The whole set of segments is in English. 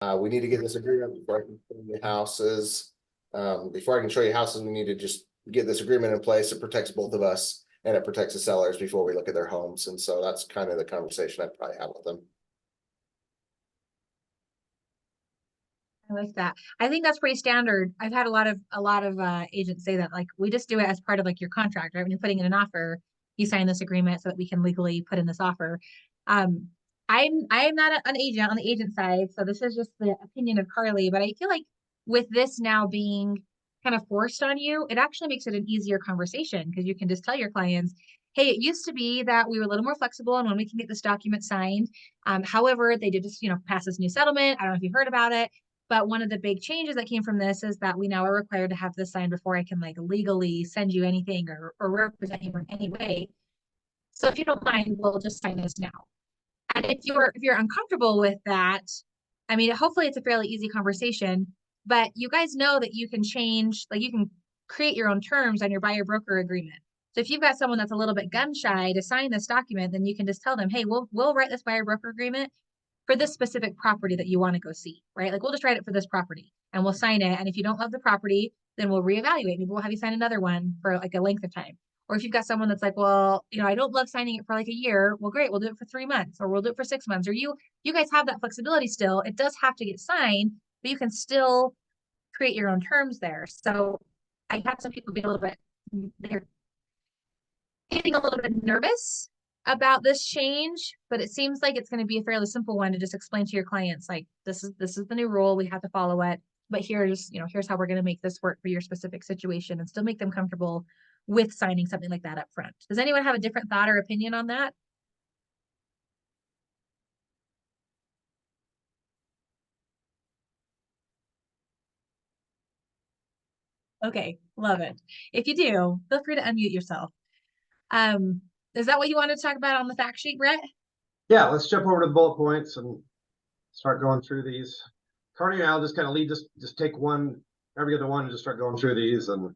We need to get this agreement before I can show you houses. Before I can show you houses, we need to just get this agreement in place. It protects both of us and it protects the sellers before we look at their homes. And so that's kind of the conversation I'd probably have with them. I like that. I think that's pretty standard. I've had a lot of agents say that, like, we just do it as part of like your contract, right? When you're putting in an offer, you sign this agreement so that we can legally put in this offer. Um, I'm not an agent on the agent side, so this is just the opinion of Carly. But I feel like with this now being kind of forced on you, it actually makes it an easier conversation because you can just tell your clients, hey, it used to be that we were a little more flexible on when we can get this document signed. However, they did just, pass this new settlement. I don't know if you heard about it. But one of the big changes that came from this is that we now are required to have this signed before I can like legally send you anything or represent you in any way. So if you don't mind, we'll just sign this now. And if you're uncomfortable with that, I mean, hopefully it's a fairly easy conversation, but you guys know that you can change, like you can create your own terms on your buyer broker agreement. So if you've got someone that's a little bit gun shy to sign this document, then you can just tell them, hey, we'll write this buyer broker agreement for this specific property that you want to go see, right? Like we'll just write it for this property and we'll sign it. And if you don't love the property, then we'll reevaluate. Maybe we'll have you sign another one for like a length of time. Or if you've got someone that's like, well, I don't love signing it for like a year. Well, great. We'll do it for 3 months or we'll do it for 6 months. Or you guys have that flexibility still. It does have to get signed, but you can still create your own terms there. So I had some people be a little bit, they're getting a little bit nervous about this change, but it seems like it's going to be a fairly simple one to just explain to your clients, like this is the new rule, we have to follow it, but here's how we're going to make this work for your specific situation and still make them comfortable with signing something like that up front. Does anyone have a different thought or opinion on that? Okay, love it. If you do, feel free to unmute yourself. Um, is that what you wanted to talk about on the fact sheet, Brett? Yeah, let's jump over to the bullet points and start going through these. Cardi and I'll just kind of lead, just take one, every other one, and just start going through these, and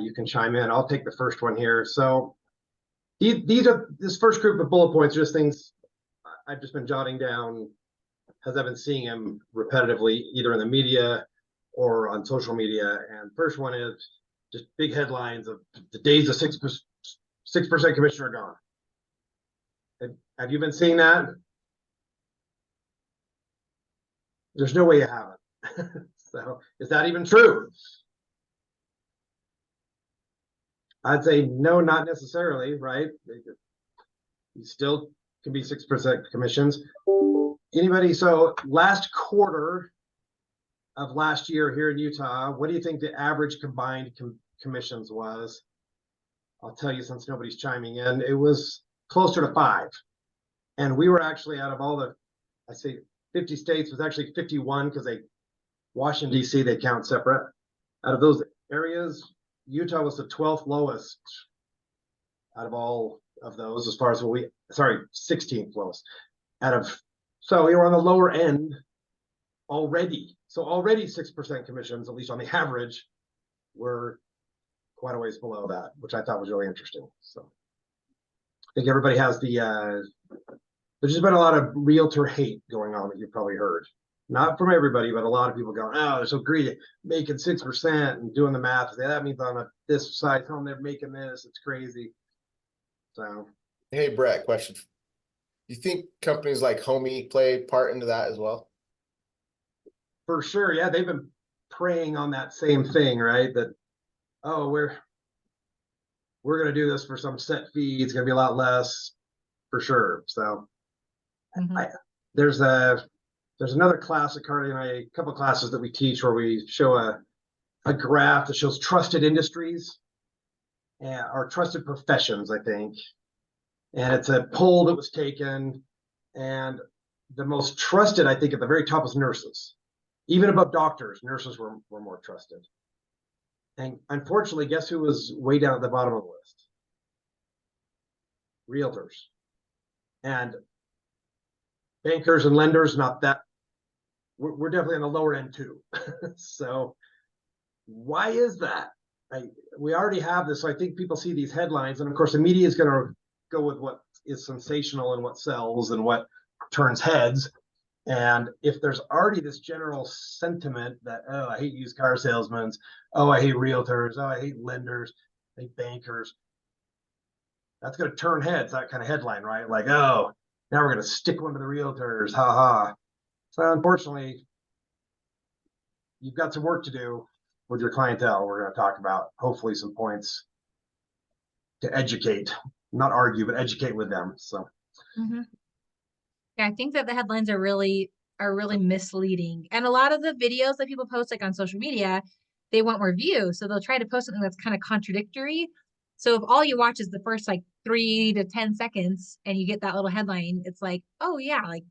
you can chime in. I'll take the first one here. So this first group of bullet points are just things I've just been jotting down as I've been seeing them repetitively, either in the media or on social media. And first one is just big headlines of the days of 6% commission are gone. Have you been seeing that? There's no way you haven't. So is that even true? I'd say no, not necessarily, right? You still can be 6% commissions. Anybody? So last quarter of last year here in Utah, what do you think the average combined commissions was? I'll tell you, since nobody's chiming in, it was closer to 5. And we were actually, out of all the, I say 50 states, was actually 51, because Washington, D.C., they count separate. Out of those areas, Utah was the 12th lowest out of all of those, as far as 16th lowest out of, so we were on the lower end already. So already 6% commissions, at least on the average, were quite a ways below that, which I thought was really interesting. So I think everybody has there's just been a lot of realtor hate going on that you've probably heard. Not from everybody, but a lot of people going, oh, they're so greedy, making 6% and doing the math. That means on this side, home they're making this. It's crazy. So, hey, Brett, question. You think companies like Homey play part into that as well? For sure, yeah, they've been preying on that same thing, right? That, oh, we're gonna do this for some set fee. It's gonna be a lot less, for sure. So, there's another class at Cardi and I, a couple classes that we teach where we show a graph that shows trusted industries or trusted professions, I think. And it's a poll that was taken, and the most trusted, I think, at the very top was nurses. Even above doctors, nurses were more trusted. And unfortunately, guess who was way down at the bottom of the list? Realtors. And bankers and lenders, not that. We're definitely on the lower end too. So why is that? We already have this. So I think people see these headlines, and of course the media is going to go with what is sensational and what sells and what turns heads. And if there's already this general sentiment that, oh, I hate used car salesmen, oh, I hate realtors, oh, I hate lenders, I hate bankers, that's going to turn heads, that kind of headline, right? Like, oh, now we're going to stick one to the realtors, ha ha. So unfortunately, you've got some work to do with your clientele. We're going to talk about hopefully some points to educate, not argue, but educate with them. So Mhm. Yeah, I think that the headlines are really misleading. And a lot of the videos that people post like on social media, they want more views. So they'll try to post something that's kind of contradictory. So if all you watch is the first like 3 to 10 seconds and you get that little headline, it's like, oh yeah, like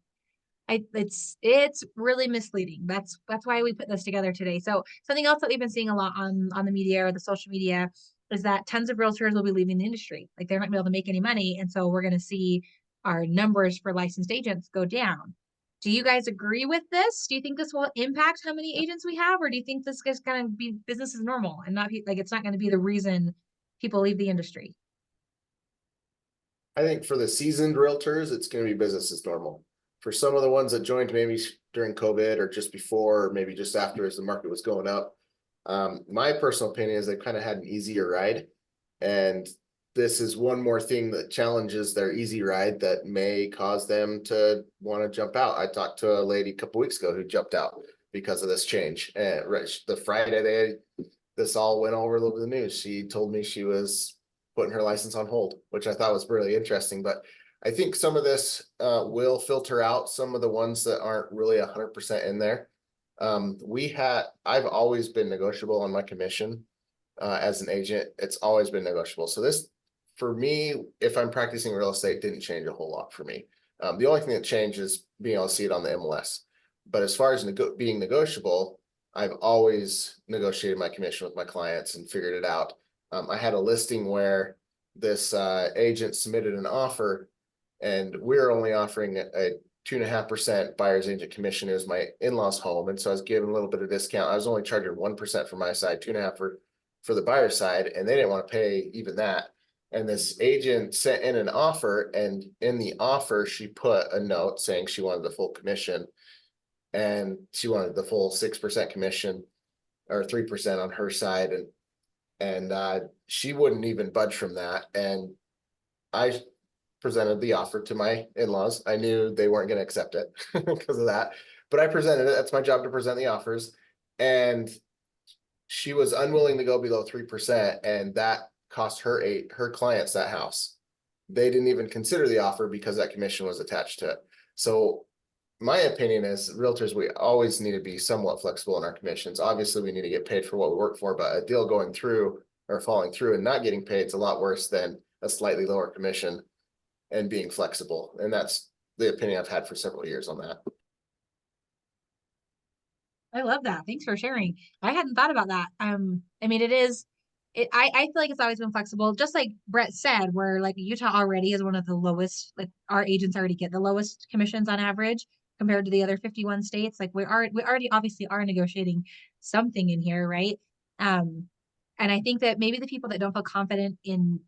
it's really misleading. That's why we put this together today. So something else that we've been seeing a lot on the media or the social media is that tons of realtors will be leaving the industry. Like they're not gonna be able to make any money. And so we're gonna see our numbers for licensed agents go down. Do you guys agree with this? Do you think this will impact how many agents we have, or do you think this is gonna be business as normal and not like it's not gonna be the reason people leave the industry? I think for the seasoned realtors, it's gonna be business as normal. For some of the ones that joined maybe during COVID or just before, or maybe just after as the market was going up. My personal opinion is they've kind of had an easier ride. And this is one more thing that challenges their easy ride that may cause them to want to jump out. I talked to a lady a couple weeks ago who jumped out because of this change. And the Friday this all went all over the news. She told me she was putting her license on hold, which I thought was really interesting. But I think some of this will filter out some of the ones that aren't really 100% in there. I've always been negotiable on my commission as an agent. It's always been negotiable. So this, for me, if I'm practicing real estate, didn't change a whole lot for me. The only thing that changed is being able to see it on the MLS. But as far as being negotiable, I've always negotiated my commission with my clients and figured it out. I had a listing where this agent submitted an offer, and we're only offering a 2.5% buyer's agent commission. It was my in-laws home, and so I was giving a little bit of discount. I was only charging 1% for my side, 2.5% for the buyer side, and they didn't want to pay even that. And this agent sent in an offer, and in the offer, she put a note saying she wanted the full commission, and she wanted the full 6% commission or 3% on her side, and she wouldn't even budge from that. And I presented the offer to my in-laws. I knew they weren't going to accept it because of that, but I presented it. That's my job to present the offers, and she was unwilling to go below 3%, and that cost her clients that house. They didn't even consider the offer because that commission was attached to it. So my opinion is realtors, we always need to be somewhat flexible in our commissions. Obviously, we need to get paid for what we work for, but a deal going through or falling through and not getting paid is a lot worse than a slightly lower commission and being flexible. And that's the opinion I've had for several years on that. I love that. Thanks for sharing. I hadn't thought about that. I mean, I feel like it's always been flexible, just like Brett said, where like Utah already is one of the lowest, like our agents already get the lowest commissions on average compared to the other 51 states. Like we already obviously are negotiating something in here, right? Um, and I think that maybe the people that don't feel confident in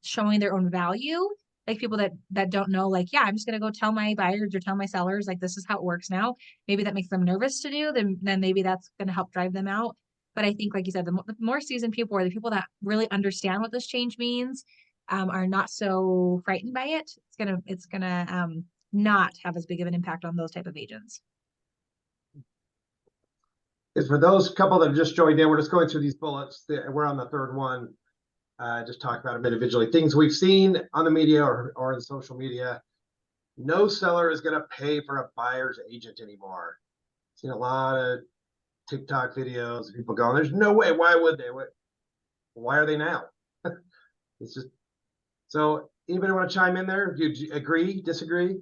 showing their own value, like people that don't know, like, yeah, I'm just gonna go tell my buyers or tell my sellers, like this is how it works now. Maybe that makes them nervous to do, then maybe that's gonna help drive them out. But I think, like you said, the more seasoned people or the people that really understand what this change means, are not so frightened by it. It's gonna not have as big of an impact on those type of agents. is for those couple that have just joined in, we're just going through these bullets. We're on the third one. Just talk about them individually. Things we've seen on the media or in social media. No seller is going to pay for a buyer's agent anymore. Seen a lot of TikTok videos of people going, there's no way. Why would they? Why are they now? It's just, so anybody want to chime in there? Do you agree, disagree?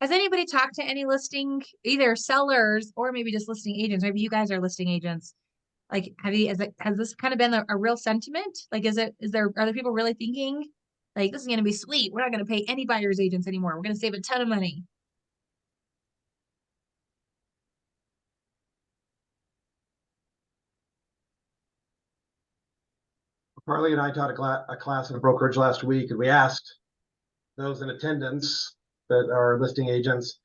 Has anybody talked to any listing, either sellers or maybe just listing agents? Maybe you guys are listing agents. Like, has this kind of been a real sentiment? Like, are there people really thinking like this is going to be sweet? We're not going to pay any buyer's agents anymore. We're going to save a ton of money. Carly and I taught a class in a brokerage last week, and we asked those in attendance that are listing agents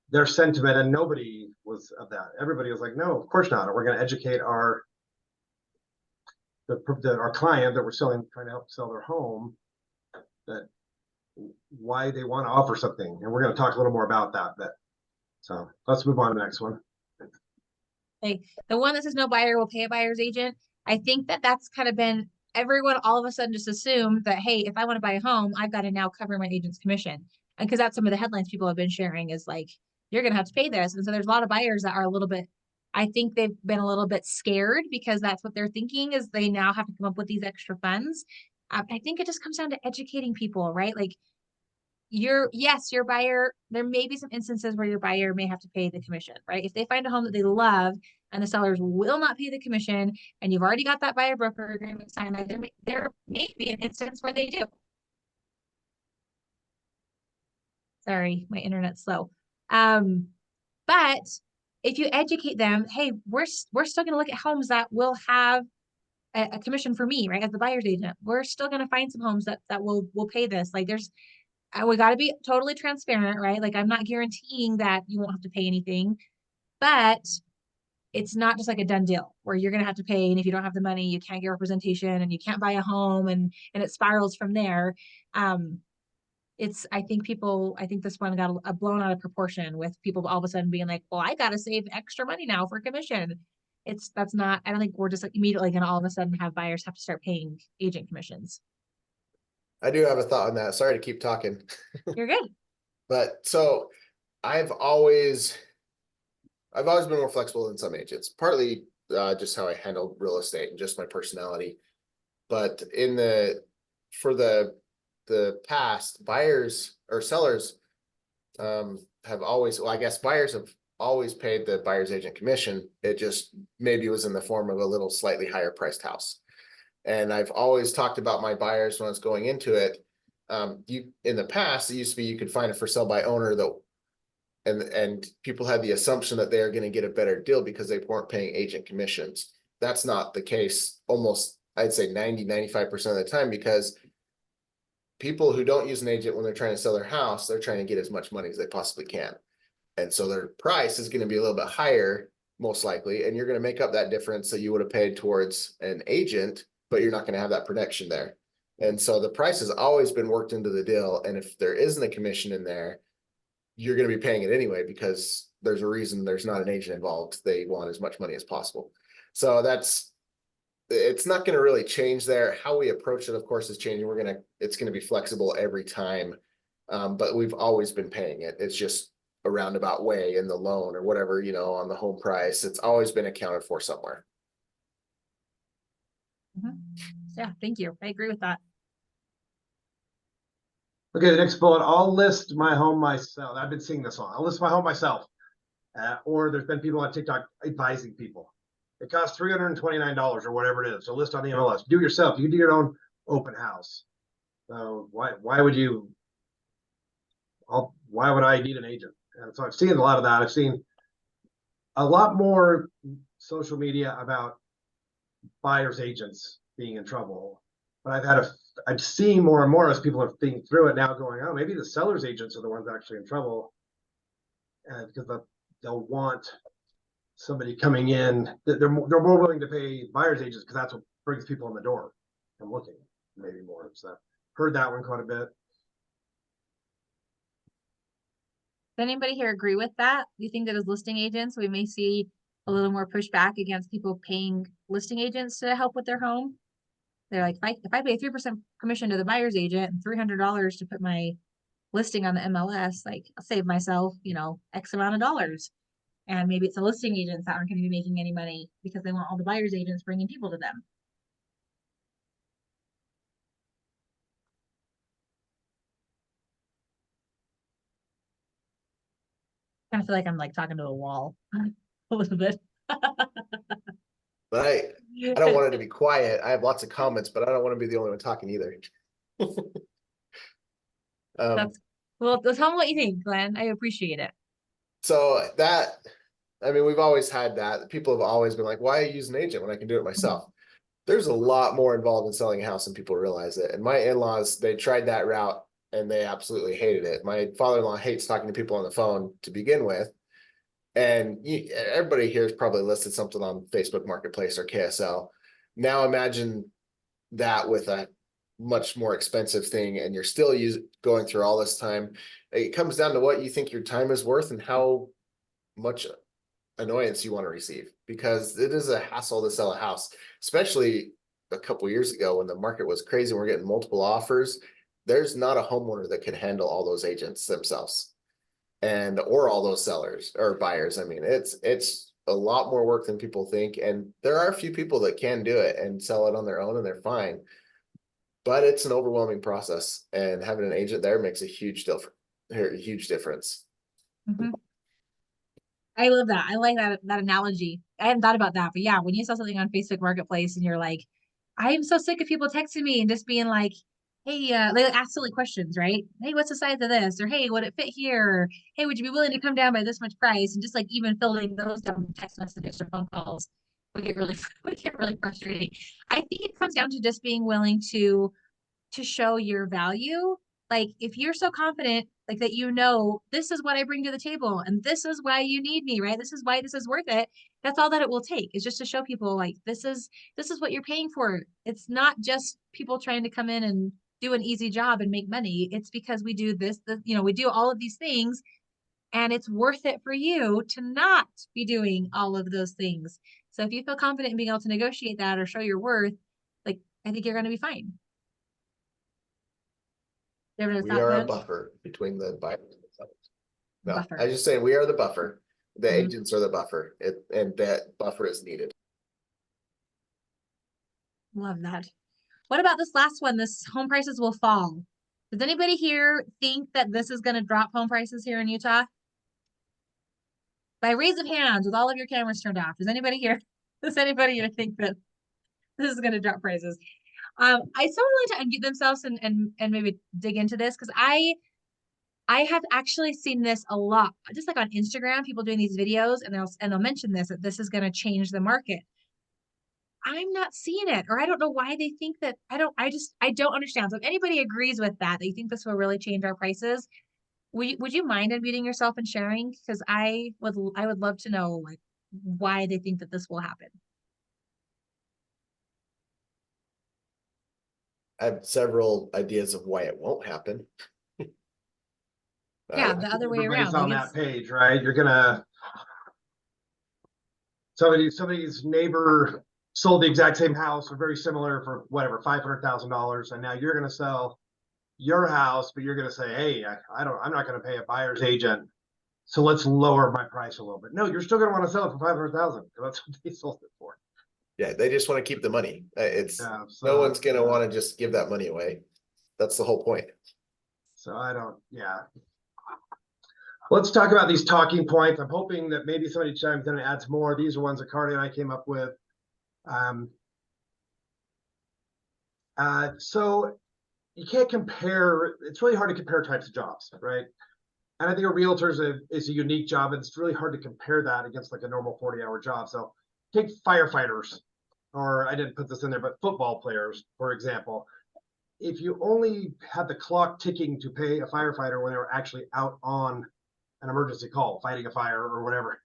their sentiment, and nobody was of that. Everybody was like, no, of course not. We're going to educate our client that we're trying to help sell their home, that why they want to offer something. And we're going to talk a little more about that. So let's move on to the next one. Like the one that says no buyer will pay a buyer's agent. I think that that's kind of been everyone all of a sudden just assumed that, hey, if I want to buy a home, I've got to now cover my agent's commission. And because that's some of the headlines people have been sharing is like, you're going to have to pay this. And so there's a lot of buyers that are a little bit, I think they've been a little bit scared because that's what they're thinking is they now have to come up with these extra funds. I think it just comes down to educating people, right? Like your buyer, there may be some instances where your buyer may have to pay the commission, right? If they find a home that they love and the sellers will not pay the commission and you've already got that buyer broker agreement signed, like there may be an instance where they do. Sorry, my internet's slow. But if you educate them, hey, we're still going to look at homes that will have a commission for me, right? As the buyer's agent, we're still going to find some homes that will pay this. Like we got to be totally transparent, right? Like I'm not guaranteeing that you won't have to pay anything, but it's not just like a done deal where you're going to have to pay. And if you don't have the money, you can't get representation and you can't buy a home and it spirals from there. I think this one got a blown out of proportion with people all of a sudden being like, well, I got to save extra money now for commission. I don't think we're just like immediately going to all of a sudden have buyers have to start paying agent commissions. I do have a thought on that. Sorry to keep talking. You're good. But so I've always been more flexible than some agents, partly just how I handle real estate and just my personality. But for the past, buyers or sellers have always, well, I guess buyers have always paid the buyer's agent commission. It just maybe was in the form of a little slightly higher priced house. And I've always talked about my buyers when I was going into it. In the past, it used to be you could find a for sale by owner though. And people had the assumption that they are going to get a better deal because they weren't paying agent commissions. That's not the case almost, I'd say 90-95% of the time, because people who don't use an agent when they're trying to sell their house, they're trying to get as much money as they possibly can. And so their price is going to be a little bit higher, most likely, and you're going to make up that difference that you would have paid towards an agent, but you're not going to have that protection there. And so the price has always been worked into the deal. And if there isn't a commission in there, you're going to be paying it anyway, because there's a reason there's not an agent involved. They want as much money as possible. So it's not going to really change there. How we approach it, of course, is changing. It's going to be flexible every time. But we've always been paying it. It's just a roundabout way in the loan or whatever, on the home price. It's always been accounted for somewhere. Mm-hmm. Yeah, thank you. I agree with that. Okay, the next bullet, I'll list my home myself. I've been seeing this one. I'll list my home myself. Or there's been people on TikTok advising people. It costs $329 or whatever it is to list on the MLS. Do it yourself. You can do your own open house. So why would I need an agent? And so I've seen a lot of that. I've seen a lot more social media about buyers agents being in trouble. But I've seen more and more as people are thinking through it now, going, oh, maybe the seller's agents are the ones actually in trouble, because they'll want somebody coming in. They're more willing to pay buyer's agents because that's what brings people in the door and looking, maybe more. So heard that one quite a bit. Does anybody here agree with that? Do you think that as listing agents, we may see a little more pushback against people paying listing agents to help with their home? They're like, if I pay 3% commission to the buyer's agent and $300 to put my listing on the MLS, like I'll save myself, X amount of dollars. And maybe it's the listing agents that aren't going to be making any money because they want all the buyer's agents bringing people to them. I kind of feel like I'm like talking to a wall a little bit. But I don't want it to be quiet. I have lots of comments, but I don't want to be the only one talking either. Well, tell me what you think, Glenn. I appreciate it. So we've always had that. People have always been like, why use an agent when I can do it myself? There's a lot more involved in selling a house than people realize it. And my in-laws, they tried that route and they absolutely hated it. My father-in-law hates talking to people on the phone to begin with. And everybody here has probably listed something on Facebook Marketplace or KSL. Now imagine that with a much more expensive thing, and you're still going through all this time. It comes down to what you think your time is worth and how much annoyance you want to receive, because it is a hassle to sell a house, especially a couple years ago when the market was crazy and we're getting multiple offers. There's not a homeowner that could handle all those agents themselves and or all those sellers or buyers. I mean, it's a lot more work than people think, and there are a few people that can do it and sell it on their own and they're fine, but it's an overwhelming process, and having an agent there makes a huge difference. Mhm. I love that. I like that analogy. I hadn't thought about that, but yeah, when you saw something on Facebook Marketplace and you're like, I'm so sick of people texting me and just being like, hey, they ask silly questions, right? Hey, what's the size of this? Or hey, would it fit here? Or hey, would you be willing to come down by this much price? And just like even filling those down with text messages or phone calls would get really would get really frustrating. I think it comes down to just being willing to show your value. Like if you're so confident, like that, this is what I bring to the table and this is why you need me, right? This is why this is worth it. That's all that it will take, is just to show people like this is what you're paying for. It's not just people trying to come in and do an easy job and make money. It's because we do we do all of these things, and it's worth it for you to not be doing all of those things. So if you feel confident in being able to negotiate that or show your worth, like I think you're going to be fine. We are a buffer between the buyers and the sellers. No, Buffer. I just saying we are the buffer. The Mhm. agents are the buffer, and that buffer is needed. Love that. What about this last one? This home prices will fall. Does anybody here think that this is going to drop home prices here in Utah? By raise of hands, with all of your cameras turned off, does anybody here think that this is going to drop prices? I still would like to unmute themselves and maybe dig into this, because I have actually seen this a lot, just like on Instagram, people doing these videos and they'll mention this, that this is going to change the market. I'm not seeing it, or I don't know why they think that. I don't understand. So if anybody agrees with that you think this will really change our prices, would you mind unmuting yourself and sharing? Because I would love to know like why they think that this will happen. I have several ideas of why it won't happen. Yeah, the other way Everybody's around. on Like that page, right? You're gonna somebody's neighbor sold the exact same house or very similar for whatever $500,000, and now you're gonna sell your house, but you're gonna say, hey, I'm not gonna pay a buyer's agent, so let's lower my price a little bit. No, you're still gonna want to sell it for 500,000 because that's what they sold it for. Yeah, they just want to keep the money. No one's So, gonna want to just give that money away. That's the whole point. So yeah. Let's talk about these talking points. I'm hoping that maybe somebody chimes in and adds more. These are ones that Carly and I came up with. So you can't compare, it's really hard to compare types of jobs, right? And I think a realtor is a unique job, and it's really hard to compare that against like a normal 40-hour job. So take firefighters, or I didn't put this in there, but football players, for example. If you only had the clock ticking to pay a firefighter when they were actually out on an emergency call, fighting a fire or whatever,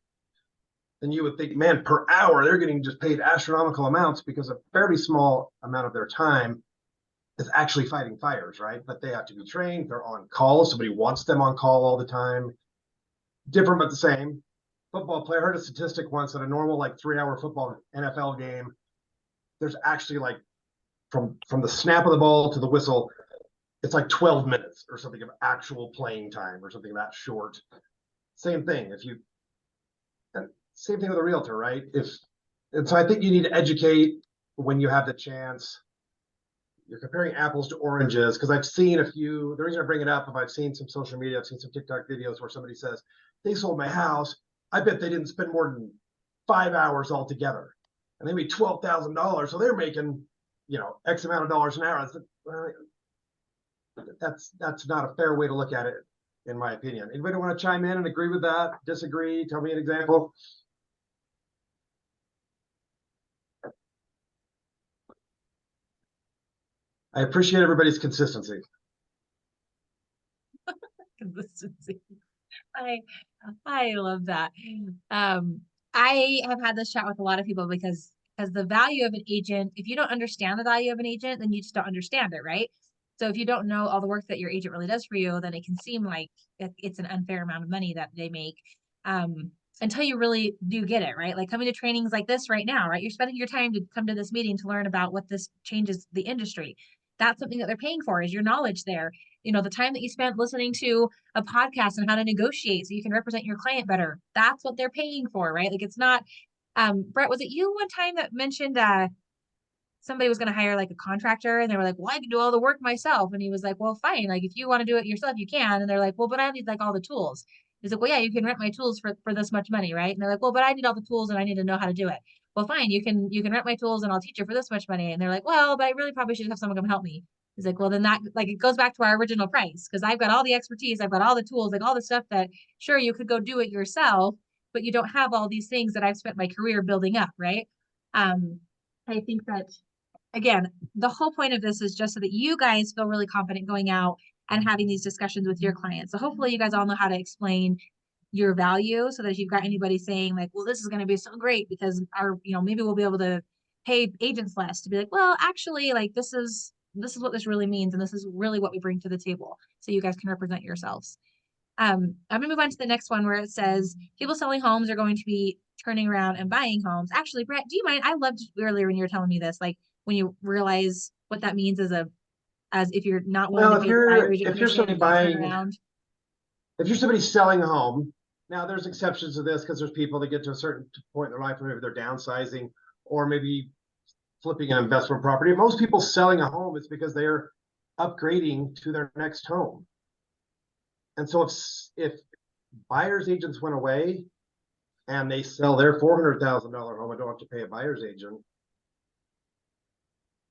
then you would think, man, per hour, they're getting just paid astronomical amounts because a fairly small amount of their time is actually fighting fires, right? But they have to be trained. They're on call. Somebody wants them on call all the time. Different, but the same. Football player, I heard a statistic once that a normal like 3-hour football NFL game, there's actually like from the snap of the ball to the whistle, it's like 12 minutes or something of actual playing time or something that short. Same thing. Same thing with a realtor, right? And so I think you need to educate when you have the chance. You're comparing apples to oranges, because I've seen a few. The reason I bring it up, if I've seen some social media, I've seen some TikTok videos where somebody says, they sold my house. I bet they didn't spend more than 5 hours altogether. And they made $12,000. So they're making, X amount of dollars an hour. That's not a fair way to look at it, in my opinion. Anybody want to chime in and agree with that? Disagree? Tell me an example. I appreciate everybody's consistency. Consistency. I I love that. I have had this chat with a lot of people because the value of an agent, if you don't understand the value of an agent, then you just don't understand it, right? So if you don't know all the work that your agent really does for you, then it can seem like it's an unfair amount of money that they make. Until you really do get it, right? Like coming to trainings like this right now, right? You're spending your time to come to this meeting to learn about what this changes the industry. That's something that they're paying for, is your knowledge there. You know, the time that you spent listening to a podcast on how to negotiate so you can represent your client better. That's what they're paying for, right? Like it's not, Brett, was it you one time that mentioned somebody was going to hire like a contractor and they were like, well, I can do all the work myself. And he was like, well, fine. Like if you want to do it yourself, you can. And they're like, well, but I need like all the tools. He's like, well, yeah, you can rent my tools for this much money, right? And they're like, well, but I need all the tools and I need to know how to do it. Well, fine, you can rent my tools and I'll teach you for this much money. And they're like, well, but I really probably should have someone come help me. He's like, well, then that like it goes back to our original price because I've got all the expertise, I've got all the tools, like all the stuff that sure you could go do it yourself, but you don't have all these things that I've spent my career building up, right? I think that again, the whole point of this is just so that you guys feel really confident going out and having these discussions with your clients. So hopefully you guys all know how to explain your value so that if you've got anybody saying like, well, this is going to be so great because maybe we'll be able to pay agents less, to be like, well, actually, like this is what this really means. And this is really what we bring to the table. So you guys can represent yourselves. I'm gonna move on to the next one where it says people selling homes are going to be turning around and buying homes. Actually, Brett, do you mind? I loved earlier when you were telling me this, like when you realize what that means as if you're not willing Well, to pay the buyer agent if you're commission, somebody you're gonna turn buying, around. if you're somebody selling a home, now there's exceptions to this because there's people that get to a certain point in their life where maybe they're downsizing or maybe flipping an investment property. Most people selling a home is because they're upgrading to their next home. And so if buyer's agents went away and they sell their $400,000 home and don't have to pay a buyer's agent,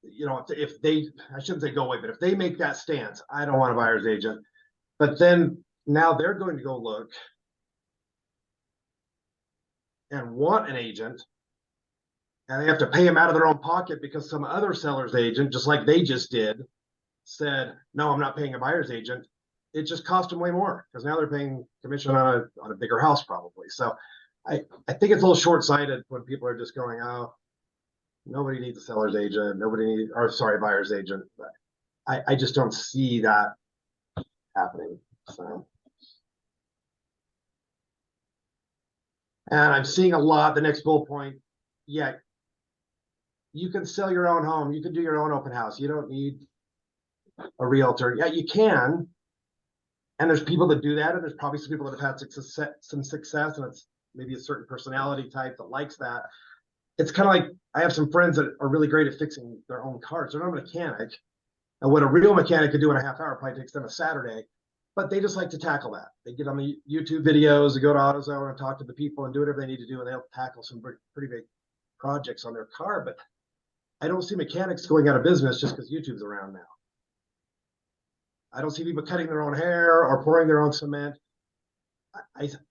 if they, I shouldn't say go away, but if they make that stance, I don't want a buyer's agent, but then now they're going to go look and want an agent and they have to pay him out of their own pocket because some other seller's agent, just like they just did, said, no, I'm not paying a buyer's agent. It just cost them way more because now they're paying commission on a bigger house probably. So I think it's a little short-sighted when people are just going, oh, nobody needs a seller's agent, buyer's agent. But I just don't see that happening. So, and I'm seeing a lot, the next bullet point, yeah, you can sell your own home, you can do your own open house. You don't need a realtor. Yeah, you can. And there's people that do that, and there's probably some people that have had some success, and it's maybe a certain personality type that likes that. It's kind of like I have some friends that are really great at fixing their own cars. They're not a mechanic, and what a real mechanic could do in a half hour probably takes them a Saturday. But they just like to tackle that. They get on the YouTube videos, they go to AutoZone and talk to the people and do whatever they need to do, and they'll tackle some pretty big projects on their car. But I don't see mechanics going out of business just because YouTube's around now. I don't see people cutting their own hair or pouring their own cement.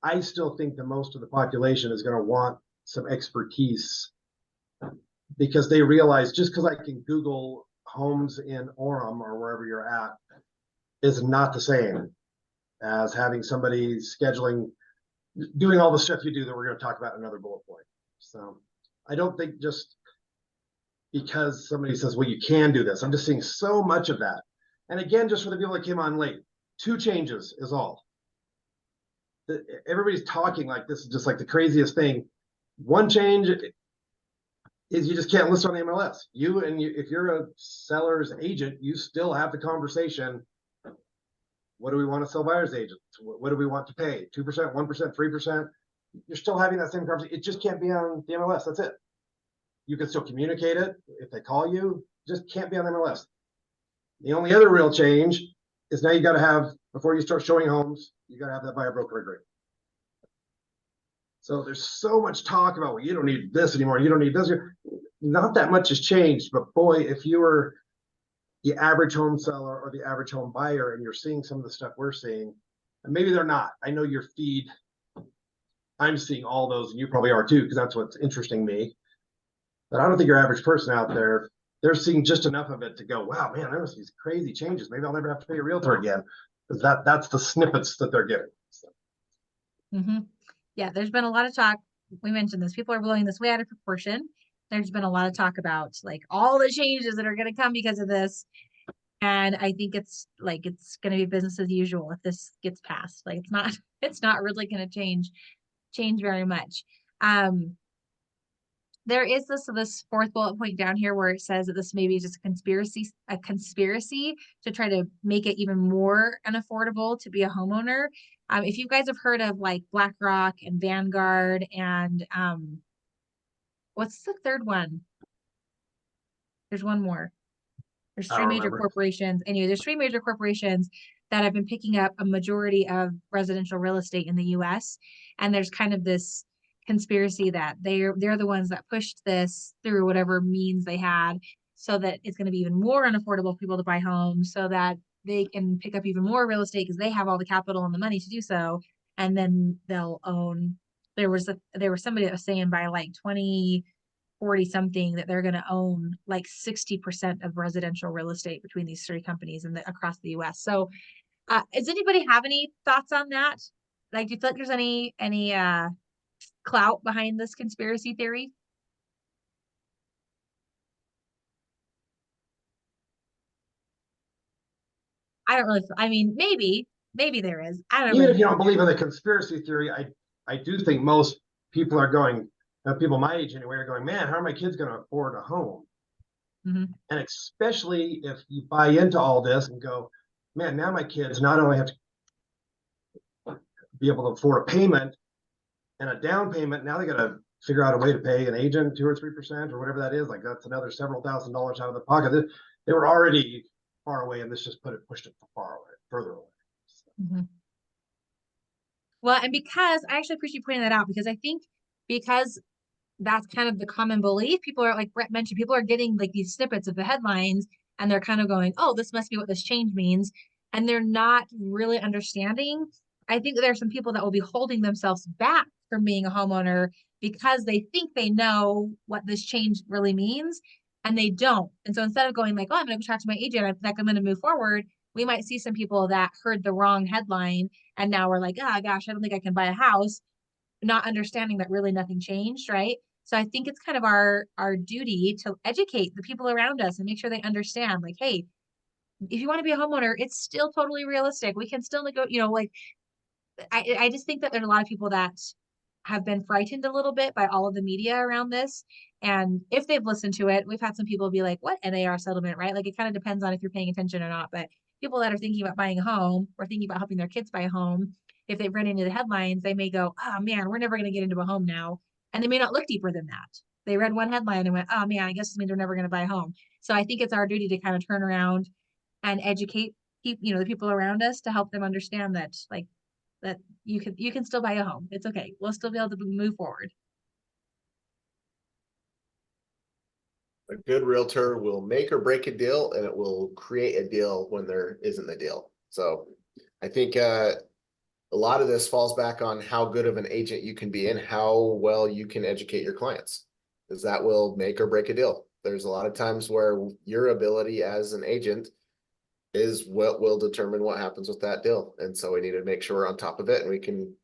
I still think that most of the population is going to want some expertise because they realize just because I can Google homes in Orem or wherever you're at is not the same as having somebody doing all the stuff you do that we're going to talk about in another bullet point. So I don't think just because somebody says, well, you can do this. I'm just seeing so much of that. And again, just for the people that came on late, 2 changes is all. Everybody's talking like this is just like the craziest thing. 1 change is you just can't list on the MLS. If you're a seller's agent, you still have the conversation. What do we want to sell buyer's agents? What do we want to pay? 2%, 1%, 3%? You're still having that same conversation. It just can't be on the MLS. That's it. You can still communicate it. If they call you, just can't be on the MLS. The only other real change is now you got to have, before you start showing homes, you got to have that buyer broker agreement. So there's so much talk about, well, you don't need this anymore. You don't need this. Not that much has changed, but boy, if you were the average home seller or the average home buyer and you're seeing some of the stuff we're seeing, and maybe they're not. I know your feed, I'm seeing all those, and you probably are too, because that's what's interesting me. But I don't think your average person out there, they're seeing just enough of it to go, wow, man, there was these crazy changes. Maybe I'll never have to pay a realtor again. Because that's the snippets that they're getting. So. Yeah, there's been a lot of talk. We mentioned this. People are blowing this way out of proportion. There's been a lot of talk about like all the changes that are going to come because of this. And I think it's going to be business as usual if this gets passed. Like it's not really going to change very much. There is this fourth bullet point down here where it says that this may be just a conspiracy to try to make it even more unaffordable to be a homeowner. If you guys have heard of like BlackRock and Vanguard and what's the third one? There's one more. There's three major corporations. Anyway, there's three major corporations that have been picking up a majority of residential real estate in the US. And there's kind of this conspiracy that they're the ones that pushed this through whatever means they had so that it's going to be even more unaffordable for people to buy homes so that they can pick up even more real estate because they have all the capital and the money to do so. And then they'll own, there was somebody that was saying by like 2040 something that they're going to own like 60% of residential real estate between these three companies and across the US. So does anybody have any thoughts on that? Like, do you feel like there's any clout behind this conspiracy theory? I don't really, I mean, maybe there is. I don't Even really if you know. don't believe in the conspiracy theory, I do think most people are going, people my age anyway, are going, man, how are my kids going to afford a home? And especially if you buy into all this and go, man, now my kids not only have to be able to afford a payment and a down payment, now they got to figure out a way to pay an agent 2 or 3% or whatever that is. Like that's another several $1,000s out of the pocket. They were already far away, and this just pushed it further away. So. Well, and because I actually appreciate you pointing that out because I think because that's kind of the common belief. People are like Brett mentioned, people are getting like these snippets of the headlines and they're kind of going, oh, this must be what this change means. And they're not really understanding. I think that there are some people that will be holding themselves back from being a homeowner because they think they know what this change really means and they don't. And so instead of going like, oh, I'm going to talk to my agent, I'm going to move forward, we might see some people that heard the wrong headline and now we're like, oh gosh, I don't think I can buy a house, not understanding that really nothing changed, right? So I think it's kind of our duty to educate the people around us and make sure they understand, like, hey, if you want to be a homeowner, it's still totally realistic. We can still like I just think that there's a lot of people that have been frightened a little bit by all of the media around this. And if they've listened to it, we've had some people be like, what NAR settlement, right? Like it kind of depends on if you're paying attention or not. But people that are thinking about buying a home or thinking about helping their kids buy a home, if they've read into the headlines, they may go, oh man, we're never going to get into a home now. And they may not look deeper than that. They read one headline and went, oh man, I guess this means we're never going to buy a home. So I think it's our duty to kind of turn around and educate the people around us to help them understand that like that you can still buy a home. It's okay. We'll still be able to move forward. A good realtor will make or break a deal, and it will create a deal when there isn't a deal. So I think a lot of this falls back on how good of an agent you can be and how well you can educate your clients, because that will make or break a deal. There's a lot of times where your ability as an agent is what will determine what happens with that deal. And so we need to make sure we're on top of it and we can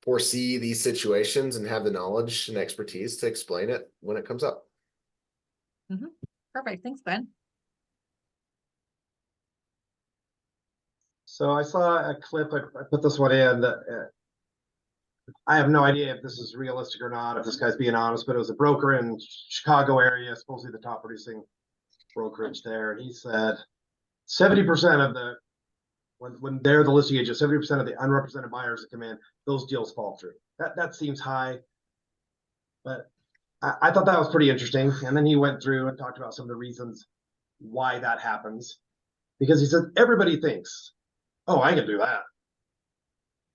foresee these situations and have the knowledge and expertise to explain it when it comes up. Perfect. Thanks, Ben. So I saw a clip, I put this one in that I have no idea if this is realistic or not, if this guy's being honest, but it was a broker in Chicago area, supposedly the top producing brokerage there. And he said 70% of the, when they're the listing agent, 70% of the unrepresented buyers that come in, those deals fall through. That seems high, but I thought that was pretty interesting. And then he went through and talked about some of the reasons why that happens. Because he said, everybody thinks, oh, I can do that.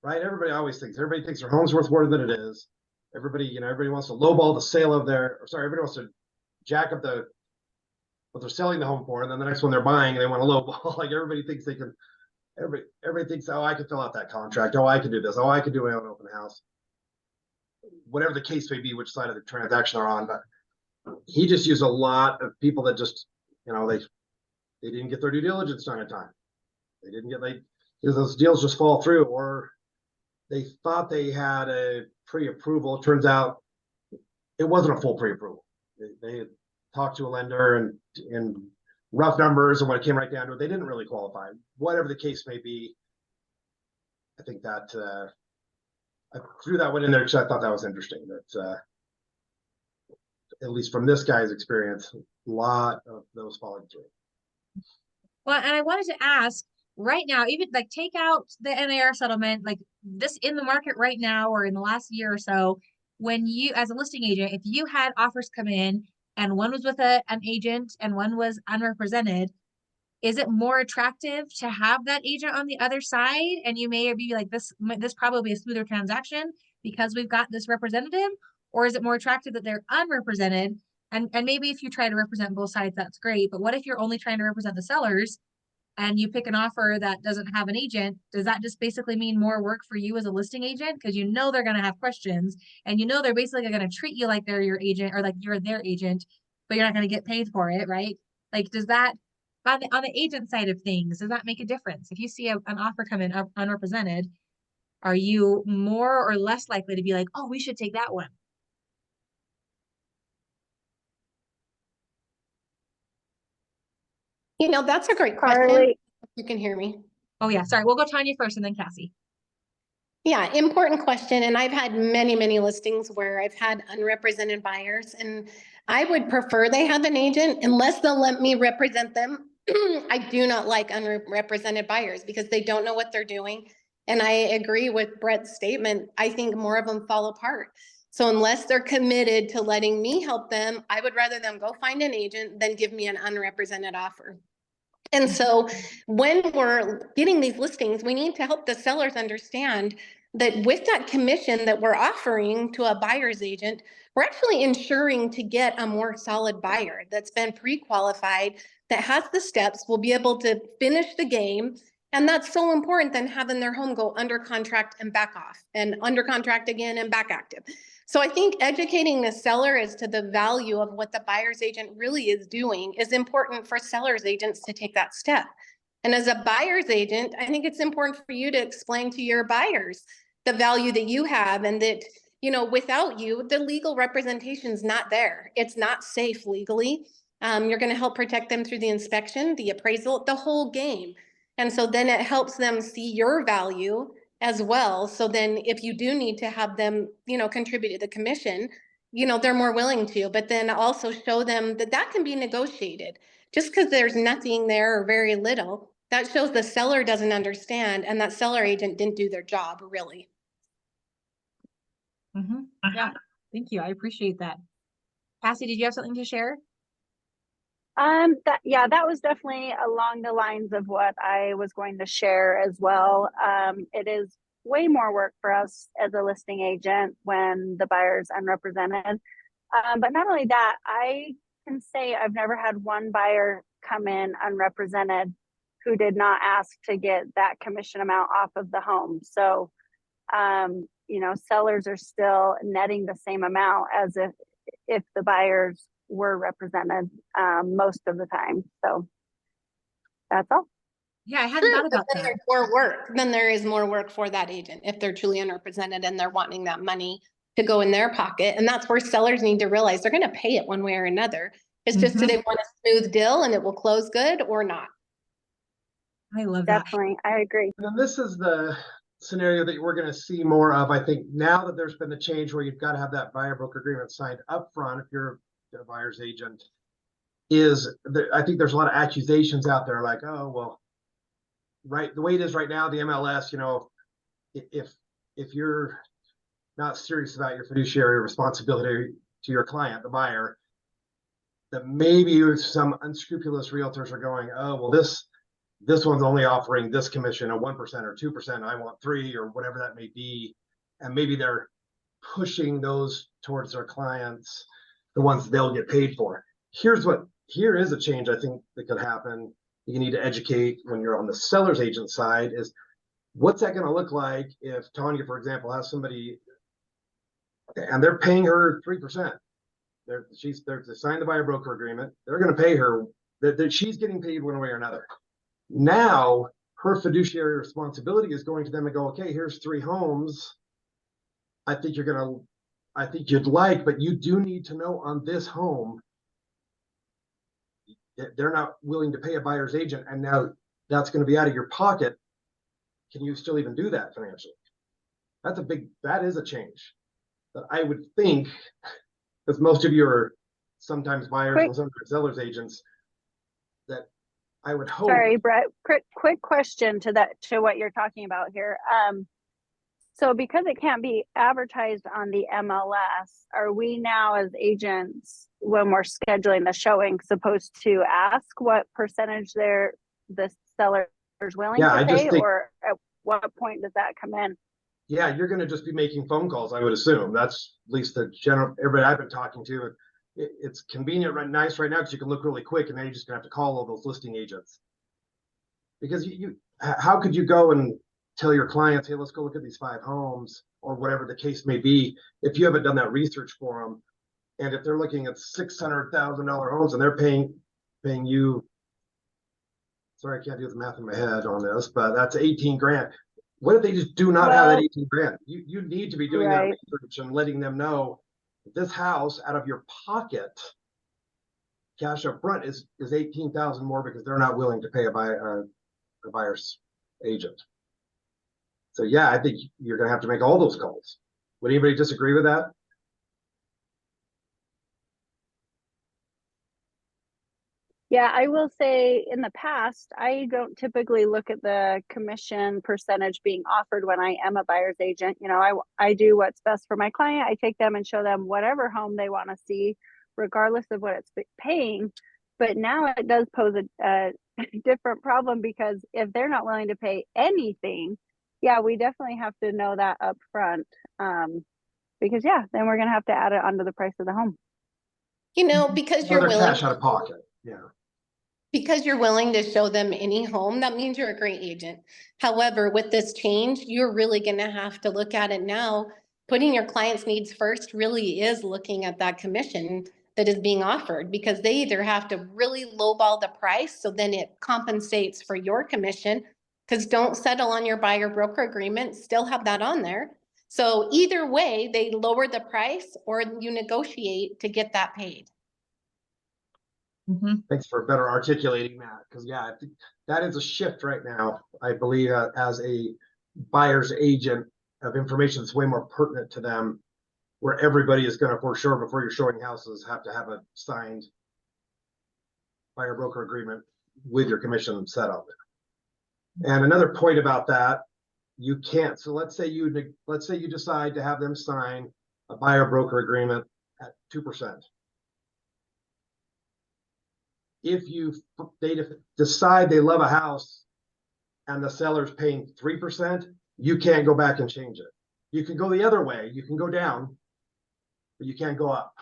Right? Everybody thinks their home's worth more than it is. Everybody wants to lowball the sale of everybody wants to jack up what they're selling the home for. And then the next one they're buying, they want to lowball. Like everybody thinks they can, everybody thinks, oh, I can fill out that contract. Oh, I can do this. Oh, I can do my own open house. Whatever the case may be, which side of the transaction they're on. But he just used a lot of people that just, you know, they didn't get their due diligence done in time. They didn't get, like, those deals just fall through, or they thought they had a pre-approval. It turns out it wasn't a full pre-approval. They had talked to a lender and rough numbers, and when it came right down to it, they didn't really qualify. Whatever the case may be, I think that I threw that one in there because I thought that was interesting. That at least from this guy's experience, a lot of those falling through. Well, and I wanted to ask right now, even like take out the NAR settlement, like this in the market right now or in the last year or so, when you, as a listing agent, if you had offers come in and one was with an agent and one was unrepresented, is it more attractive to have that agent on the other side? And you may be like, this probably a smoother transaction because we've got this representative, or is it more attractive that they're unrepresented? And maybe if you try to represent both sides, that's great. But what if you're only trying to represent the sellers and you pick an offer that doesn't have an agent? Does that just basically mean more work for you as a listing agent? Because you know they're going to have questions and you know they're basically going to treat you like they're your agent or like you're their agent, but you're not going to get paid for it, right? Like, does that, on the agent side of things, does that make a difference? If you see an offer come in unrepresented, are you more or less likely to be like, oh, we should take that one? You know, that's a great question. Carly, You can hear me. Oh yeah, sorry. We'll go Tanya first and then Cassie. Yeah, important question. And I've had many, many listings where I've had unrepresented buyers, and I would prefer they have an agent unless they'll let me represent them. I do not like unrepresented buyers because they don't know what they're doing. And I agree with Brett's statement. I think more of them fall apart. So unless they're committed to letting me help them, I would rather them go find an agent than give me an unrepresented offer. And so when we're getting these listings, we need to help the sellers understand that with that commission that we're offering to a buyer's agent, we're actually ensuring to get a more solid buyer that's been pre-qualified, that has the steps, will be able to finish the game. And that's so important than having their home go under contract and back off, and under contract again and back active. So I think educating the seller as to the value of what the buyer's agent really is doing is important for sellers agents to take that step. And as a buyer's agent, I think it's important for you to explain to your buyers the value that you have, and that, you know, without you, the legal representation is not there. It's not safe legally. You're going to help protect them through the inspection, the appraisal, the whole game. And so then it helps them see your value as well. So then if you do need to have them, you know, contribute to the commission, you know, they're more willing to, but then also show them that that can be negotiated. Just because there's nothing there or very little, that shows the seller doesn't understand, and that seller agent didn't do their job really. Yeah, thank you. I appreciate that. Cassie, did you have something to share? that was definitely along the lines of what I was going to share as well. It is way more work for us as a listing agent when the buyer's unrepresented. But not only that, I can say I've never had one buyer come in unrepresented who did not ask to get that commission amount off of the home. So, you know, sellers are still netting the same amount as if the buyers were represented most of the time. So that's all. Yeah, I hadn't thought about that. There's more work. Then there is more work for that agent if they're truly unrepresented and they're wanting that money to go in their pocket. And that's where sellers need to realize they're going to pay it one way or another. It's just, do they want a smooth deal and it will close good or not? I love that. Definitely, I agree. And this is the scenario that we're going to see more of, I think, now that there's been a change where you've got to have that buyer broker agreement signed up front if you're a buyer's agent. I think there's a lot of accusations out there like, oh, well, right, the way it is right now, the MLS, you know, if you're not serious about your fiduciary responsibility to your client, the buyer, that maybe some unscrupulous realtors are going, oh, well, this one's only offering this commission, a 1% or 2%, I want 3% or whatever that may be. And maybe they're pushing those towards their clients, the ones they'll get paid for. Here is a change I think that could happen. You need to educate when you're on the seller's agent side is, what's that going to look like if Tanya, for example, has somebody and they're paying her 3%. They signed the buyer broker agreement. They're going to pay her. That she's getting paid one way or another. Now her fiduciary responsibility is going to them and go, okay, here's 3 homes. I think you'd like, but you do need to know on this home, they're not willing to pay a buyer's agent, and now that's going to be out of your pocket. Can you still even do that financially? That is a change that I would think, because most of you are sometimes buyers and sometimes sellers agents, that I would hope. Sorry, Brett, quick question to what you're talking about here. So because it can't be advertised on the MLS, are we now as agents, when we're scheduling the showing, supposed to ask what percentage the seller is willing to pay, or at what point does that come in? Yeah, you're going to just be making phone calls, I would assume. That's at least the general, everybody I've been talking to. It's convenient, nice right now, because you can look really quick, and then you're just going to have to call all those listing agents. Because how could you go and tell your clients, hey, let's go look at these 5 homes, or whatever the case may be, if you haven't done that research for them? And if they're looking at $600,000 homes and they're paying you, sorry, I can't do the math in my head on this, but that's 18 grand. What if they just do not have that 18 grand? You need to be doing that research and letting them know that this house out of your pocket, cash up front, is 18,000 more because they're not willing to pay a buyer's agent. So yeah, I think you're going to have to make all those calls. Would anybody disagree with that? Yeah, I will say in the past, I don't typically look at the commission percentage being offered when I am a buyer's agent. You know, I do what's best for my client. I take them and show them whatever home they want to see, regardless of what it's paying. But now it does pose a different problem, because if they're not willing to pay anything, yeah, we definitely have to know that up front. Because yeah, then we're going to have to add it onto the price of the home. You know, because you're willing, cash out of pocket. Yeah. because you're willing to show them any home, that means you're a great agent. However, with this change, you're really going to have to look at it now. Putting your client's needs first really is looking at that commission that is being offered, because they either have to really lowball the price, so then it compensates for your commission, because don't settle on your buyer broker agreement, still have that on there. So either way, they lower the price or you negotiate to get that paid. Thanks for better articulating that, because yeah, I think that is a shift right now. I believe as a buyer's agent, of information that's way more pertinent to them, where everybody is going to, for sure, before you're showing houses, have to have a signed buyer broker agreement with your commission set up. And another point about that, you can't. So let's say you decide to have them sign a buyer broker agreement at 2%. If they decide they love a house and the seller's paying 3%, you can't go back and change it. You can go the other way. You can go down, but you can't go up.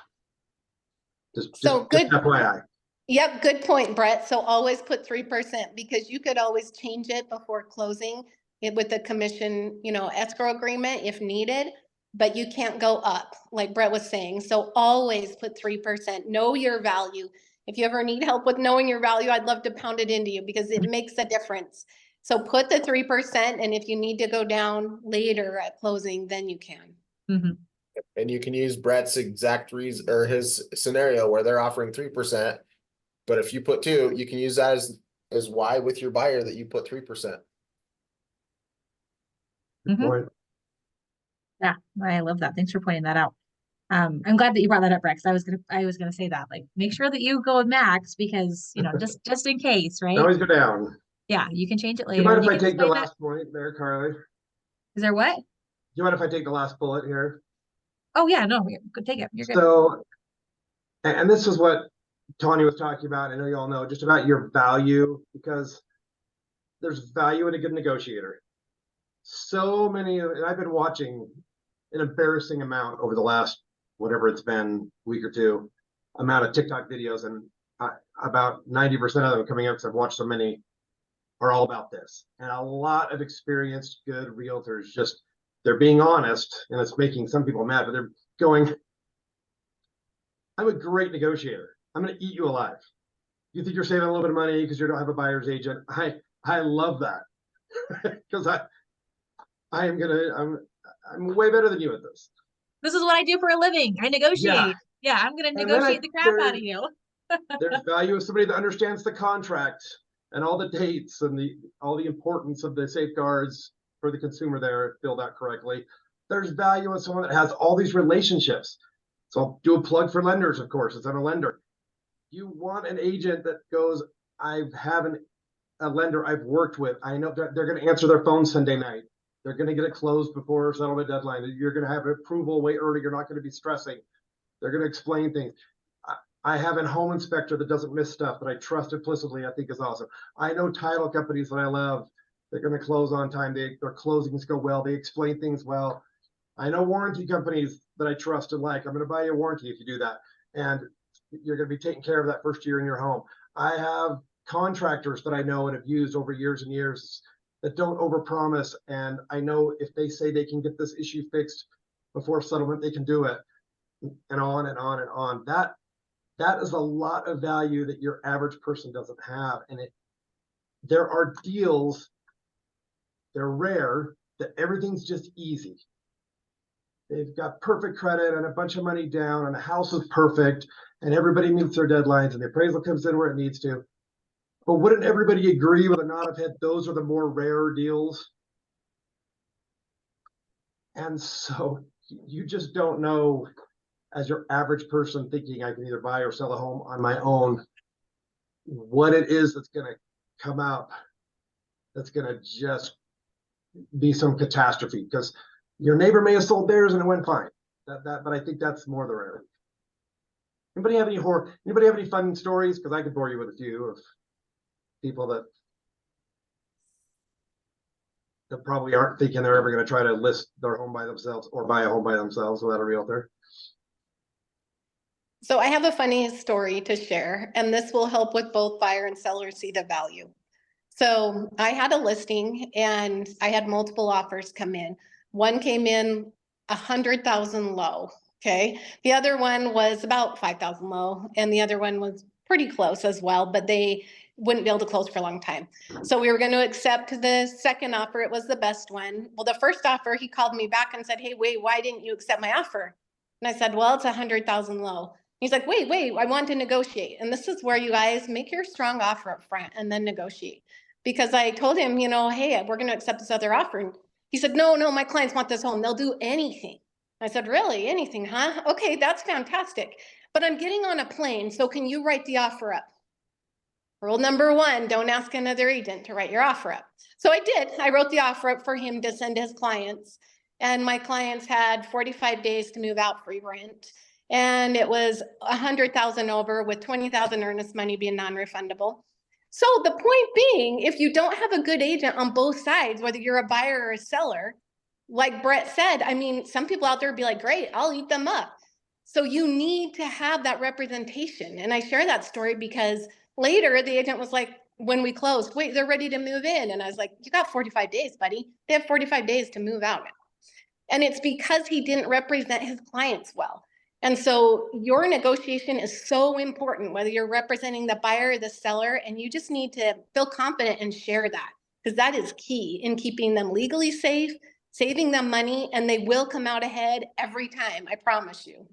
Just FYI. Yep, good point, Brett. So always put 3%, because you could always change it before closing it with the commission, escrow agreement if needed, but you can't go up, like Brett was saying. So always put 3%. Know your value. If you ever need help with knowing your value, I'd love to pound it into you, because it makes a difference. So put the 3%, and if you need to go down later at closing, then you can. And you can use Brett's exact reason, or his scenario where they're offering 3%. But if you put 2, you can use that as why with your buyer that you put 3%. Yeah, I love that. Thanks for pointing that out. I'm glad that you brought that up, Rex. I was gonna say that, like, make sure that you go with max, because just in case, right? Always go down. Yeah, you can change it Do later. you mind if You I can take the say last point there, Carly? Is there what? Do you mind if I take the last bullet here? Oh yeah, no, take it. You're good. So, and this is what Tanya was talking about. I know you all know, just about your value, because there's value in a good negotiator. So many, and I've been watching an embarrassing amount over the last, whatever it's been, week or two, amount of TikTok videos, and about 90% of them coming up, because I've watched so many, are all about this. And a lot of experienced, good realtors, they're being honest, and it's making some people mad, but they're going, I'm a great negotiator. I'm going to eat you alive. You think you're saving a little bit of money because you don't have a buyer's agent. I love that because I'm way better than you at this. This is what I do for a living. I negotiate. Yeah, I'm gonna And then negotiate the crap out of you. There's value of somebody that understands the contract and all the dates and all the importance of the safeguards for the consumer there, filled out correctly. There's value in someone that has all these relationships. So I'll do a plug for lenders, of course, as I'm a lender. You want an agent that goes, I have a lender I've worked with. I know they're going to answer their phone Sunday night. They're going to get it closed before settlement deadline. You're going to have approval way early. You're not going to be stressing. They're going to explain things. I have a home inspector that doesn't miss stuff that I trust implicitly. I think is awesome. I know title companies that I love. They're going to close on time. Their closings go well. They explain things well. I know warranty companies that I trust and like. I'm going to buy you a warranty if you do that. And you're going to be taking care of that first year in your home. I have contractors that I know and have used over years and years that don't overpromise. And I know if they say they can get this issue fixed before settlement, they can do it. And on and on and on. That is a lot of value that your average person doesn't have. And there are deals, they're rare, that everything's just easy. They've got perfect credit and a bunch of money down and the house is perfect and everybody meets their deadlines and the appraisal comes in where it needs to. But wouldn't everybody agree with a nod of head, those are the more rare deals? And so you just don't know, as your average person thinking I can either buy or sell a home on my own, what it is that's going to come up that's going to just be some catastrophe, because your neighbor may have sold theirs and it went fine. But I think that's more the rarity. Anybody have any fun stories? Because I could bore you with a few of people that probably aren't thinking they're ever going to try to list their home by themselves or buy a home by themselves without a realtor. So I have a funny story to share, and this will help with both buyer and seller see the value. So I had a listing and I had multiple offers come in. One came in 100,000 low. Okay. The other one was about 5,000 low, and the other one was pretty close as well, but they wouldn't be able to close for a long time. So we were going to accept the second offer. It was the best one. Well, the first offer, he called me back and said, "Hey, wait, why didn't you accept my offer?" And I said, "Well, it's 100,000 low." He's like, wait, I want to negotiate. And this is where you guys make your strong offer up front and then negotiate. Because I told him, hey, we're going to accept this other offer. And he said, no, my clients want this home. They'll do anything. I said, really? Anything, huh? Okay, that's fantastic. But I'm getting on a plane, so can you write the offer up? Rule number 1, don't ask another agent to write your offer up. So I did. I wrote the offer up for him to send to his clients. And my clients had 45 days to move out free rent. And it was 100,000 over, with 20,000 earnest money being non-refundable. So the point being, if you don't have a good agent on both sides, whether you're a buyer or a seller, like Brett said, I mean, some people out there would be like, great, I'll eat them up. So you need to have that representation. And I share that story because later the agent was like, when we closed, wait, they're ready to move in. And I was like, you got 45 days, buddy. They have 45 days to move out now. And it's because he didn't represent his clients well. And so your negotiation is so important, whether you're representing the buyer or the seller, and you just need to feel confident and share that, because that is key in keeping them legally safe, saving them money, and they will come out ahead every time, I promise you.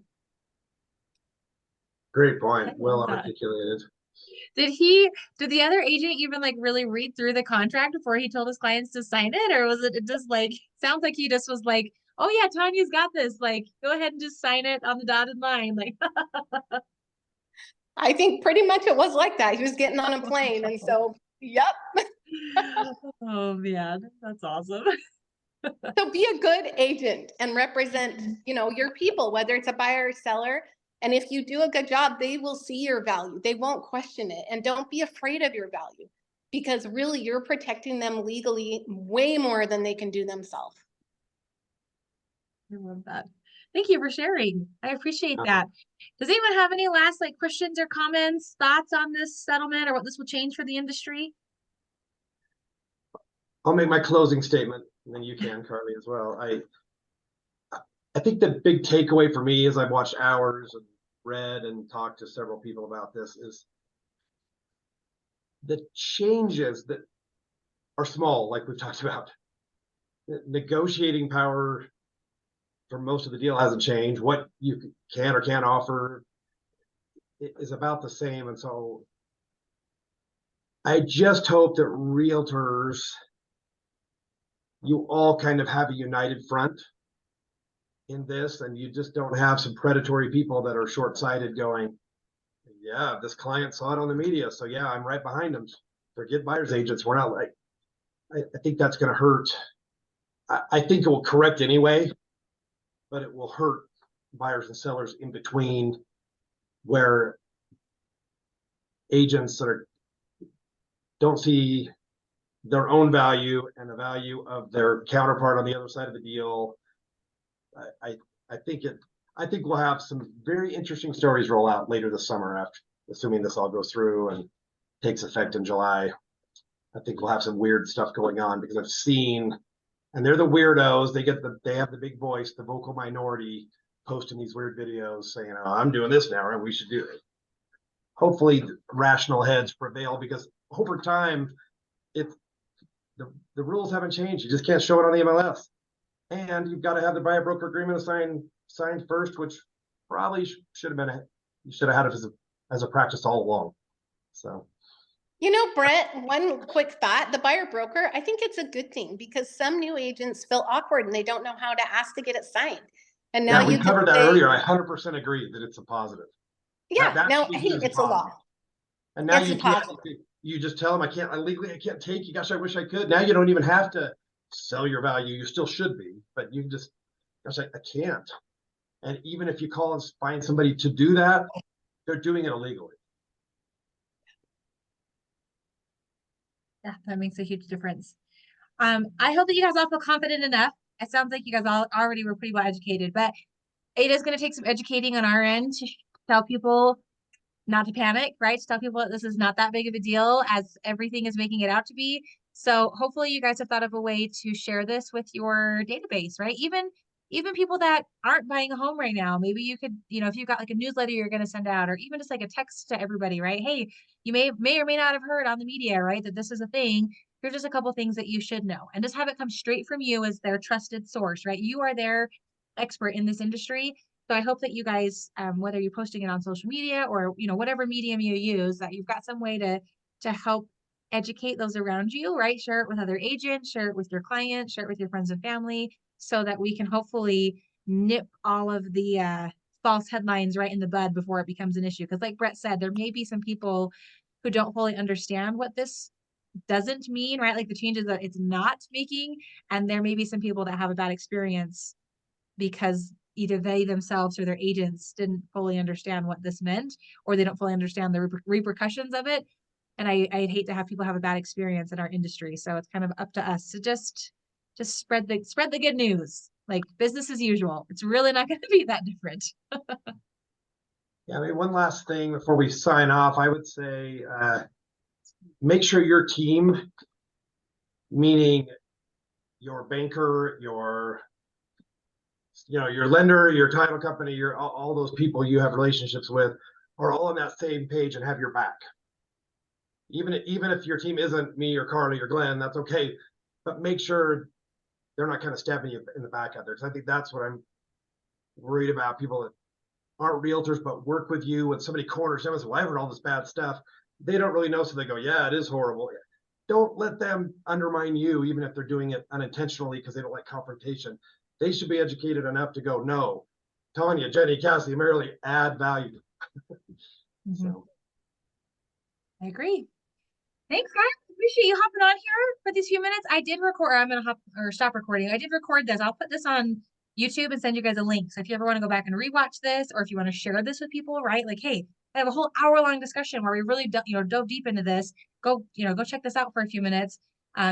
Great point. Well articulated. Did the other agent even like really read through the contract before he told his clients to sign it? Or was it just like, sounds like he just was like, oh yeah, Tanya's got this. Like, go ahead and just sign it on the dotted line. Like, I think pretty much it was like that. He was getting on a plane. And so, yep. oh man, that's awesome. So be a good agent and represent, your people, whether it's a buyer or seller. And if you do a good job, they will see your value. They won't question it. And don't be afraid of your value, because really you're protecting them legally way more than they can do themselves. I love that. Thank you for sharing. I appreciate that. Does anyone have any last questions or comments, thoughts on this settlement or what this will change for the industry? I'll make my closing statement, and then you can, Carly, as well. I think the big takeaway for me is I've watched hours and read and talked to several people about this, is the changes that are small, like we've talked about. The negotiating power for most of the deal hasn't changed. What you can or can't offer is about the same. And so I just hope that realtors, you all kind of have a united front in this, and you just don't have some predatory people that are short-sighted going, yeah, this client saw it on the media, so yeah, I'm right behind them. Forget buyer's agents. We're not like, I think that's going to hurt. I think it will correct anyway, but it will hurt buyers and sellers in between, where agents don't see their own value and the value of their counterpart on the other side of the deal. I think we'll have some very interesting stories roll out later this summer, after, assuming this all goes through and takes effect in July. I think we'll have some weird stuff going on, because I've seen, and they're the weirdos. They have the big voice, the vocal minority, posting these weird videos saying, "Oh, I'm doing this now, and we should do it." Hopefully, rational heads prevail, because over time, the rules haven't changed. You just can't show it on the MLS, and you've got to have the buyer broker agreement signed first, which probably should have been. You should have had it as a practice all along. So. You know, Brett, one quick thought, the buyer broker, I think it's a good thing, because some new agents feel awkward and they don't know how to ask to get it signed. And now Yeah, we you covered that say, earlier. I 100% agree that it's a positive. yeah, That now, piece hey, is it's a law. positive. And now It's a you can't, positive. you just tell them, legally I can't take you. Gosh, I wish I could. Now you don't even have to sell your value. You still should be, but you just, gosh, I can't. And even if you call and find somebody to do that, they're doing it illegally. Yeah, that makes a huge difference. I hope that you guys all feel confident enough. It sounds like you guys all already were pretty well educated, but it is going to take some educating on our end to tell people not to panic, right? To tell people that this is not that big of a deal as everything is making it out to be. So hopefully you guys have thought of a way to share this with your database, right? Even people that aren't buying a home right now, maybe you could, if you've got like a newsletter you're going to send out, or even just like a text to everybody, right? Hey, you may or may not have heard on the media, right, that this is a thing. Here's just a couple things that you should know, and just have it come straight from you as their trusted source, right? You are their expert in this industry. So I hope that you guys, whether you're posting it on social media or, whatever medium you use, that you've got some way to help educate those around you, right? Share it with other agents, share it with your clients, share it with your friends and family, so that we can hopefully nip all of the false headlines right in the bud before it becomes an issue. Because like Brett said, there may be some people who don't fully understand what this doesn't mean, right? Like the changes that it's not making. And there may be some people that have a bad experience because either they themselves or their agents didn't fully understand what this meant, or they don't fully understand the repercussions of it. And I'd hate to have people have a bad experience in our industry. So it's kind of up to us to just spread the good news, like business as usual. It's really not going to be that different. Yeah, I mean, one last thing before we sign off, I would say, make sure your team, meaning your banker, your lender, your title company, all those people you have relationships with, are all on that same page and have your back. Even if your team isn't me or Carly or Glenn, that's okay. But make sure they're not kind of stabbing you in the back out there. Because I think that's what I'm worried about. People that aren't realtors but work with you, when somebody corners them and says, "Well, I heard all this bad stuff." They don't really know, so they go, "Yeah, it is horrible." Don't let them undermine you, even if they're doing it unintentionally because they don't like confrontation. They should be educated enough to go, "No, Tanya, Jenny, Cassie, Marilee, add value." So I agree. Thanks, guys. Appreciate you hopping on here for these few minutes. I did record, I'm going to stop recording. I did record this. I'll put this on YouTube and send you guys a link. So if you ever want to go back and rewatch this, or if you want to share this with people, right? Like, hey, I have a whole hour-long discussion where we really dove deep into this. Go check this out for a few minutes.